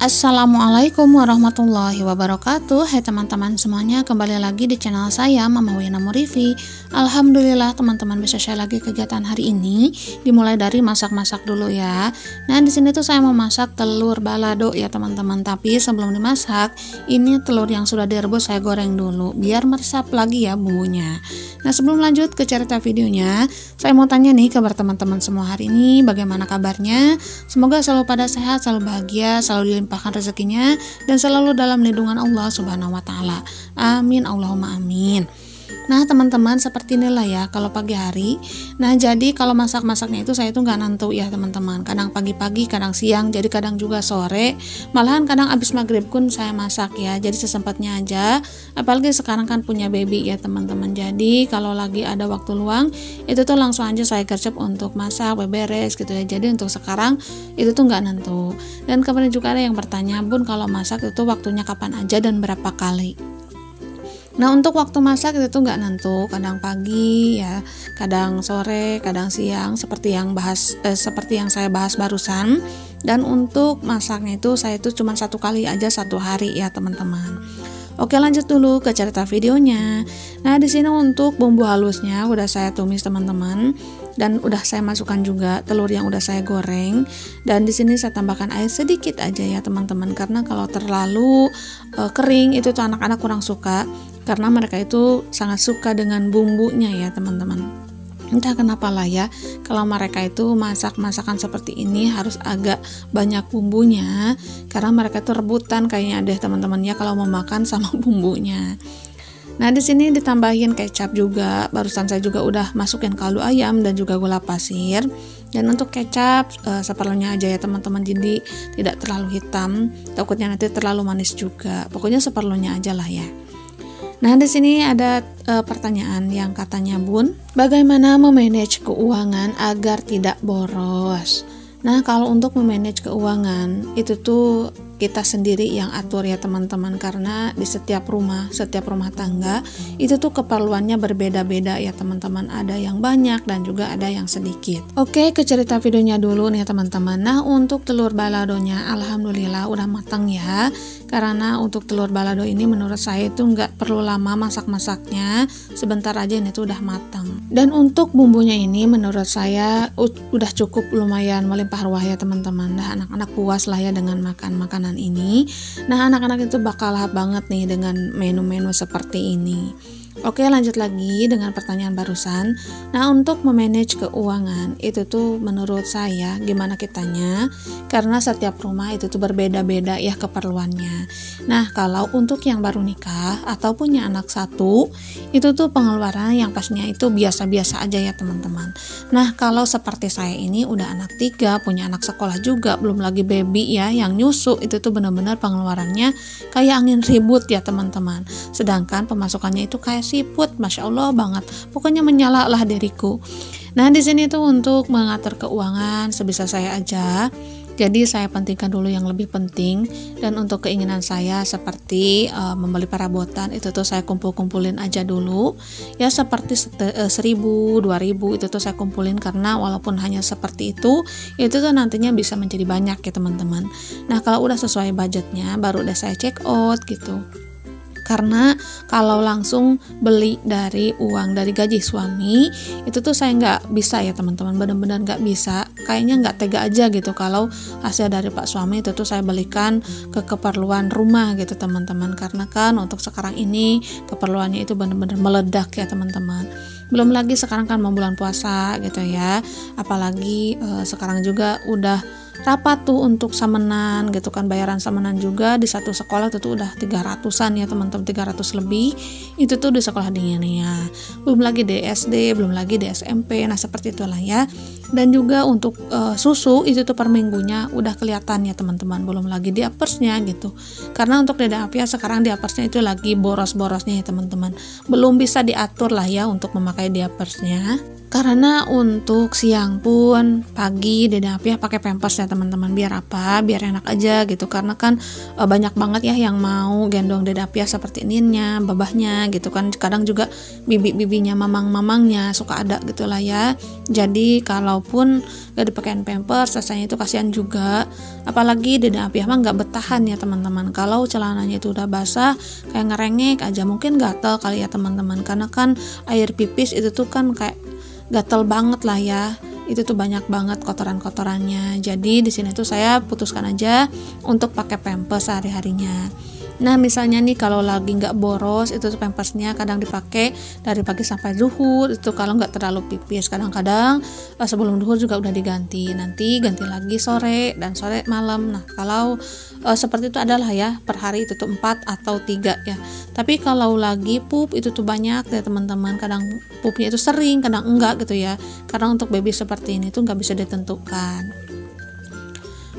Assalamualaikum warahmatullahi wabarakatuh. Hai teman-teman semuanya, kembali lagi di channel saya Mama Wina Murifi. Alhamdulillah teman-teman bisa share lagi kegiatan hari ini. Dimulai dari masak-masak dulu ya. Nah di sini tuh saya mau masak telur balado ya teman-teman. Tapi sebelum dimasak, ini telur yang sudah direbus saya goreng dulu biar meresap lagi ya bumbunya. Nah sebelum lanjut ke cerita videonya, saya mau tanya nih kabar teman-teman semua hari ini, bagaimana kabarnya? Semoga selalu pada sehat, selalu bahagia, selalu dilimpahkan rezekinya, dan selalu dalam lindungan Allah Subhanahu wa Ta'ala. Amin, Allahumma amin. Nah teman-teman, seperti inilah ya kalau pagi hari. Nah jadi kalau masak-masaknya itu saya itu nggak nentu ya teman-teman. Kadang pagi-pagi, kadang siang, jadi kadang juga sore. Malahan kadang abis maghrib pun saya masak ya. Jadi sesempatnya aja. Apalagi sekarang kan punya baby ya teman-teman. Jadi kalau lagi ada waktu luang, itu tuh langsung aja saya gercep untuk masak, beberes gitu ya. Jadi untuk sekarang itu tuh nggak nentu. Dan kemarin juga ada yang bertanya, Bun kalau masak itu waktunya kapan aja dan berapa kali? Nah untuk waktu masak itu tuh nggak nentu, kadang pagi ya, kadang sore, kadang siang, seperti yang saya bahas barusan. Dan untuk masaknya itu saya itu cuma satu kali aja satu hari ya teman-teman. Oke lanjut dulu ke cerita videonya. Nah di sini untuk bumbu halusnya udah saya tumis teman-teman, dan udah saya masukkan juga telur yang udah saya goreng. Dan di sini saya tambahkan air sedikit aja ya teman-teman, karena kalau terlalu kering itu tuh anak-anak kurang suka, karena mereka itu sangat suka dengan bumbunya ya teman-teman. Entah kenapa lah ya, kalau mereka itu masak-masakan seperti ini harus agak banyak bumbunya, karena mereka itu rebutan kayaknya deh teman-teman ya kalau mau makan sama bumbunya. Nah di sini ditambahin kecap juga, barusan saya juga udah masukin kaldu ayam dan juga gula pasir. Dan untuk kecap seperlunya aja ya teman-teman, jadi tidak terlalu hitam, takutnya nanti terlalu manis juga. Pokoknya seperlunya aja lah ya. Nah di sini ada pertanyaan yang katanya, Bun, bagaimana memanage keuangan agar tidak boros? Nah kalau untuk memanage keuangan itu tuh kita sendiri yang atur ya teman-teman, karena di setiap rumah tangga itu tuh keperluannya berbeda-beda ya teman-teman, ada yang banyak dan juga ada yang sedikit. Oke, ke cerita videonya dulu nih teman-teman. Nah untuk telur baladonya alhamdulillah udah matang ya, karena untuk telur balado ini menurut saya itu nggak perlu lama masak-masaknya, sebentar aja ini tuh udah matang. Dan untuk bumbunya ini menurut saya udah cukup lumayan melimpah ruah ya teman-teman. Nah anak-anak puas lah ya dengan makan makanan ini. Nah anak-anak itu bakal lahap banget nih dengan menu-menu seperti ini. Oke lanjut lagi dengan pertanyaan barusan. Nah untuk memanage keuangan itu tuh menurut saya gimana kitanya, karena setiap rumah itu tuh berbeda-beda ya keperluannya. Nah kalau untuk yang baru nikah atau punya anak satu, itu tuh pengeluaran yang pastinya itu biasa-biasa aja ya teman-teman. Nah kalau seperti saya ini udah anak 3, punya anak sekolah juga, belum lagi baby ya yang nyusu, itu tuh benar-benar pengeluarannya kayak angin ribut ya teman-teman. Sedangkan pemasukannya itu kayak siput, masya Allah banget. Pokoknya menyala lah diriku. Nah di sini tuh untuk mengatur keuangan sebisa saya aja. Jadi saya pentingkan dulu yang lebih penting, dan untuk keinginan saya seperti membeli perabotan itu tuh saya kumpulin aja dulu ya, seperti 1.000, 2.000 itu tuh saya kumpulin, karena walaupun hanya seperti itu tuh nantinya bisa menjadi banyak ya teman-teman. Nah kalau udah sesuai budgetnya baru udah saya check out gitu. Karena kalau langsung beli dari uang dari gaji suami itu tuh saya nggak bisa ya teman-teman, benar-benar nggak bisa, kayaknya nggak tega aja gitu kalau hasil dari pak suami itu tuh saya belikan ke keperluan rumah gitu teman-teman. Karena kan untuk sekarang ini keperluannya itu benar-benar meledak ya teman-teman. Belum lagi sekarang kan mau bulan puasa gitu ya, apalagi sekarang juga udah rapat tuh untuk samenan gitu kan, bayaran samenan juga di satu sekolah itu tuh udah 300-an ya teman-teman, 300 lebih itu tuh di sekolah dingin ya, belum lagi di SD, belum lagi di SMP. Nah seperti itulah ya. Dan juga untuk susu itu tuh per minggunya udah kelihatan ya teman-teman, belum lagi diapersnya gitu, karena untuk Dede Afia sekarang diapersnya itu lagi boros-borosnya ya teman-teman, belum bisa diatur lah ya untuk memakai diapersnya. Karena untuk siang pun pagi Dede Apiah pakai pampers ya teman-teman, biar apa? Biar enak aja gitu, karena kan banyak banget ya yang mau gendong Dede Apiah seperti ninnya, babahnya gitu kan. Kadang juga bibi-bibinya, mamang-mamangnya suka ada gitulah ya. Jadi kalaupun gak dipakein pampers rasanya itu kasihan juga. Apalagi Dede Apiah mah gak bertahan ya teman-teman. Kalau celananya itu udah basah kayak ngerengek aja, mungkin gatel kali ya teman-teman, karena kan air pipis itu tuh kan kayak gatel banget lah ya, itu tuh banyak banget kotoran-kotorannya. Jadi di sini tuh saya putuskan aja untuk pakai pampers sehari-harinya. Nah misalnya nih kalau lagi nggak boros, itu tuh pampersnya kadang dipakai dari pagi sampai zuhur, itu kalau nggak terlalu pipis. Kadang-kadang sebelum zuhur juga udah diganti, nanti ganti lagi sore dan sore malam. Nah kalau seperti itu adalah ya per hari itu tuh 4 atau 3 ya. Tapi kalau lagi pup itu tuh banyak ya teman-teman, kadang pupnya itu sering, kadang enggak gitu ya, karena untuk baby seperti ini tuh nggak bisa ditentukan.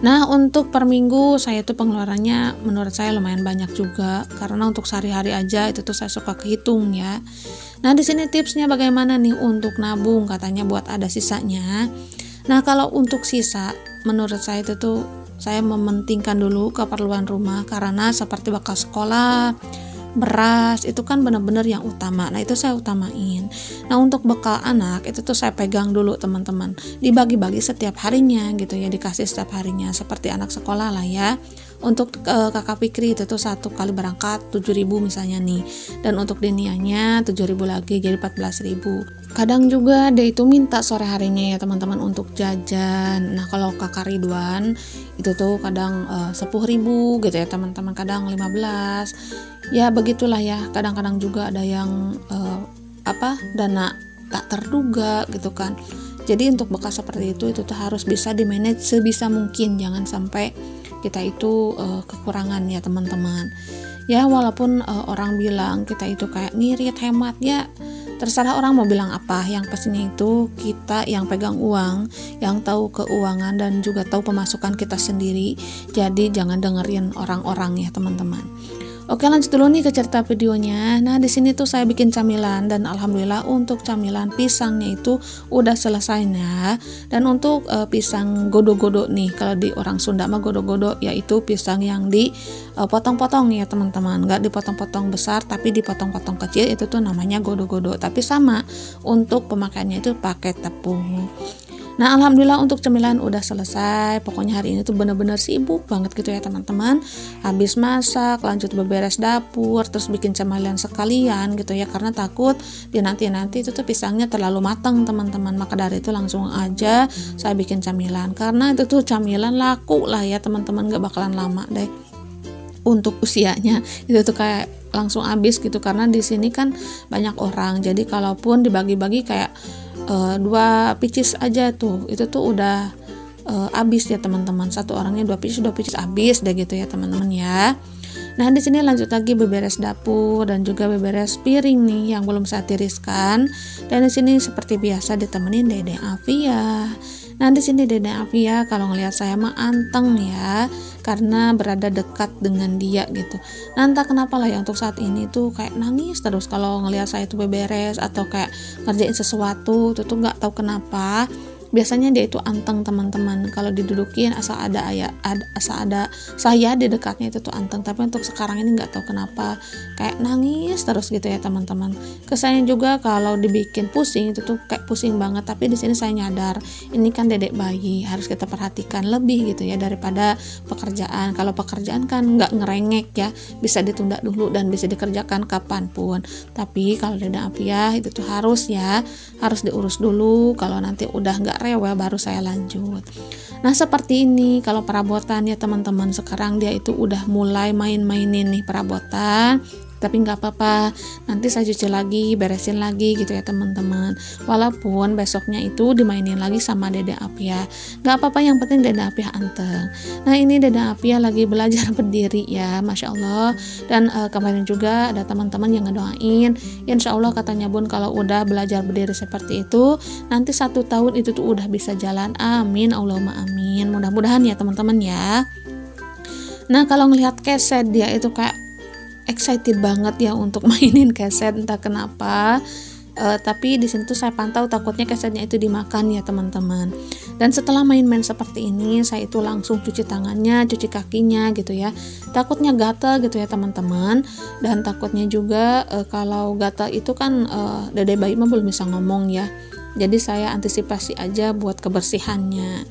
Nah untuk per minggu saya tuh pengeluarannya menurut saya lumayan banyak juga, karena untuk sehari-hari aja itu tuh saya suka kehitung ya. Nah di sini tipsnya bagaimana nih untuk nabung, katanya buat ada sisanya. Nah kalau untuk sisa menurut saya itu tuh saya mementingkan dulu keperluan rumah, karena seperti bakal sekolah, beras itu kan benar-benar yang utama. Nah itu saya utamain. Nah untuk bekal anak itu tuh saya pegang dulu teman-teman, dibagi-bagi setiap harinya gitu ya, dikasih setiap harinya seperti anak sekolah lah ya. Untuk kakak Fikri itu tuh satu kali berangkat 7.000 misalnya nih, dan untuk Denianya 7.000 lagi, jadi 14.000. Kadang juga dia itu minta sore harinya ya teman-teman untuk jajan. Nah kalau kakak Ridwan itu tuh kadang 10.000 gitu ya teman-teman, kadang 15. Ya begitulah ya, kadang-kadang juga ada yang dana tak terduga gitu kan. Jadi untuk bekal seperti itu tuh harus bisa di manage sebisa mungkin, jangan sampai kita itu kekurangan ya teman-teman. Ya walaupun orang bilang kita itu kayak ngirit, hemat, ya terserah orang mau bilang apa, yang pastinya itu kita yang pegang uang, yang tahu keuangan dan juga tahu pemasukan kita sendiri. Jadi jangan dengerin orang-orang ya teman-teman. Oke lanjut dulu nih ke cerita videonya. Nah di sini tuh saya bikin camilan, dan alhamdulillah untuk camilan pisangnya itu udah selesai ya. Dan untuk pisang godo-godo nih, kalau di orang Sunda mah godo-godo, yaitu pisang yang dipotong-potong ya teman-teman, nggak dipotong-potong besar tapi dipotong-potong kecil, itu tuh namanya godo-godo. Tapi sama untuk pemakaiannya itu pakai tepung. Nah alhamdulillah untuk cemilan udah selesai. Pokoknya hari ini tuh bener-bener sibuk banget gitu ya teman-teman. Habis masak, lanjut beberes dapur, terus bikin cemilan sekalian gitu ya, karena takut di nanti itu tuh pisangnya terlalu matang teman-teman. Maka dari itu langsung aja saya bikin camilan, karena itu tuh camilan laku lah ya teman-teman, gak bakalan lama deh. Untuk usianya itu tuh kayak langsung habis gitu, karena di sini kan banyak orang. Jadi kalaupun dibagi-bagi kayak 2 pieces aja tuh, itu tuh udah habis ya teman-teman. Satu orangnya 2 pieces habis deh gitu ya teman-teman ya. Nah di sini lanjut lagi beberes dapur dan juga beberes piring nih yang belum saya tiriskan. Dan di sini seperti biasa ditemenin Dede Afiah. Nah di sini Dede Afiah kalau ngelihat saya mah anteng ya, karena berada dekat dengan dia gitu. Nah entah kenapa lah ya untuk saat ini tuh kayak nangis terus kalau ngelihat saya tuh beberes atau kayak ngerjain sesuatu, itu tuh nggak tahu kenapa. Biasanya dia itu anteng teman-teman, kalau didudukin asal ada saya di dekatnya itu tuh anteng. Tapi untuk sekarang ini nggak tahu kenapa kayak nangis terus gitu ya teman-teman. Kesannya juga kalau dibikin pusing itu tuh kayak pusing banget. Tapi di sini saya nyadar ini kan dedek bayi, harus kita perhatikan lebih gitu ya daripada pekerjaan. Kalau pekerjaan kan nggak ngerengek ya, bisa ditunda dulu dan bisa dikerjakan kapanpun. Tapi kalau Dede Afiah itu tuh harus diurus dulu. Kalau nanti udah nggak rewel baru saya lanjut. Nah seperti ini kalau perabotan ya teman-teman, sekarang dia itu udah mulai main-mainin nih perabotan. Tapi nggak apa-apa, nanti saya cuci lagi, beresin lagi gitu ya teman-teman. Walaupun besoknya itu dimainin lagi sama Dede Afiah, nggak apa-apa, yang penting Dede Afiah anteng. Nah ini Dede Afiah lagi belajar berdiri ya, Masya Allah. Dan kemarin juga ada teman-teman yang ngedoain, Insya Allah katanya Bun kalau udah belajar berdiri seperti itu, nanti 1 tahun itu tuh udah bisa jalan. Amin, Allahumma amin. Mudah-mudahan ya teman-teman ya. Nah kalau ngelihat keset dia itu kayak excited banget ya untuk mainin keset, entah kenapa. Tapi di sini tuh saya pantau takutnya kesetnya itu dimakan ya teman-teman. Dan setelah main-main seperti ini, saya itu langsung cuci tangannya, cuci kakinya gitu ya. Takutnya gatal gitu ya teman-teman. Dan takutnya juga kalau gatal itu kan dede bayi mah belum bisa ngomong ya. Jadi saya antisipasi aja buat kebersihannya.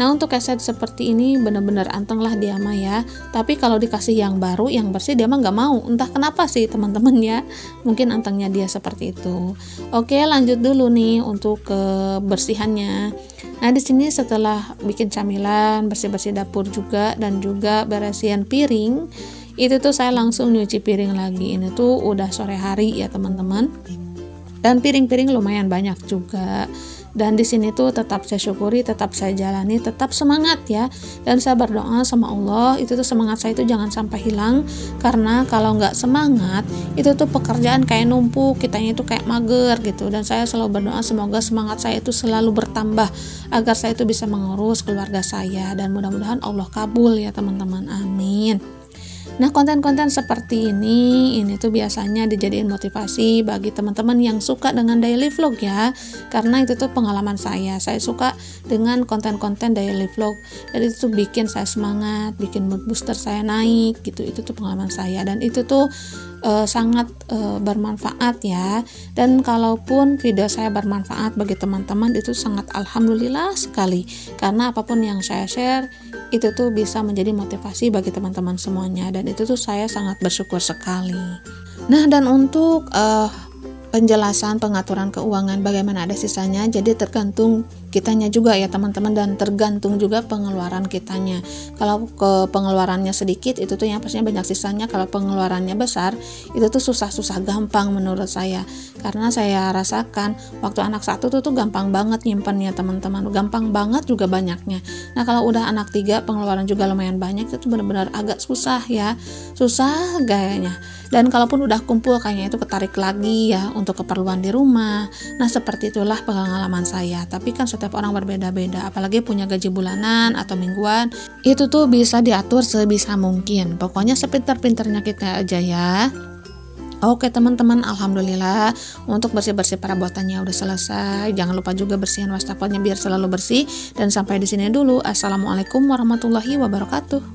Nah untuk keset seperti ini benar-benar anteng lah dia mah ya. Tapi kalau dikasih yang baru, yang bersih dia mah nggak mau. Entah kenapa sih teman-teman ya. Mungkin antengnya dia seperti itu. Oke lanjut dulu nih untuk kebersihannya. Nah di sini setelah bikin camilan, bersih-bersih dapur juga dan juga beresin piring, itu tuh saya langsung nyuci piring lagi. Ini tuh udah sore hari ya teman-teman. Dan piring-piring lumayan banyak juga. Dan di sini tuh tetap saya syukuri, tetap saya jalani, tetap semangat ya. Dan saya berdoa sama Allah, itu tuh semangat saya itu jangan sampai hilang. Karena kalau nggak semangat, itu tuh pekerjaan kayak numpuk, kitanya itu kayak mager gitu. Dan saya selalu berdoa semoga semangat saya itu selalu bertambah agar saya itu bisa mengurus keluarga saya. Dan mudah-mudahan Allah kabul ya teman-teman, amin. Nah konten-konten seperti ini tuh biasanya dijadiin motivasi bagi teman-teman yang suka dengan daily vlog ya. Karena itu tuh pengalaman saya suka dengan konten-konten daily vlog. Dan itu tuh bikin saya semangat, bikin mood booster saya naik gitu. Itu tuh pengalaman saya dan itu tuh sangat bermanfaat ya. Dan kalaupun video saya bermanfaat bagi teman-teman itu sangat alhamdulillah sekali. Karena apapun yang saya share itu tuh bisa menjadi motivasi bagi teman-teman semuanya dan itu tuh saya sangat bersyukur sekali. Nah dan untuk penjelasan pengaturan keuangan bagaimana ada sisanya, jadi tergantung kitanya juga ya teman-teman dan tergantung juga pengeluaran kitanya. Kalau ke pengeluarannya sedikit itu tuh yang pastinya banyak sisanya. Kalau pengeluarannya besar itu tuh susah-susah gampang menurut saya, karena saya rasakan waktu anak satu tuh gampang banget nyimpennya teman-teman, gampang banget juga banyaknya. Nah kalau udah anak 3 pengeluaran juga lumayan banyak, itu tuh benar-benar agak susah ya, susah gayanya. Dan kalaupun udah kumpul kayaknya itu ketarik lagi ya untuk keperluan di rumah. Nah seperti itulah pengalaman saya. Tapi kan setiap orang berbeda-beda, apalagi punya gaji bulanan atau mingguan, itu tuh bisa diatur sebisa mungkin. Pokoknya sepintar-pintarnya kita aja ya. Oke teman-teman, alhamdulillah untuk bersih-bersih perabotannya udah selesai. Jangan lupa juga bersihin wastafelnya biar selalu bersih. Dan sampai di sini dulu. Assalamualaikum warahmatullahi wabarakatuh.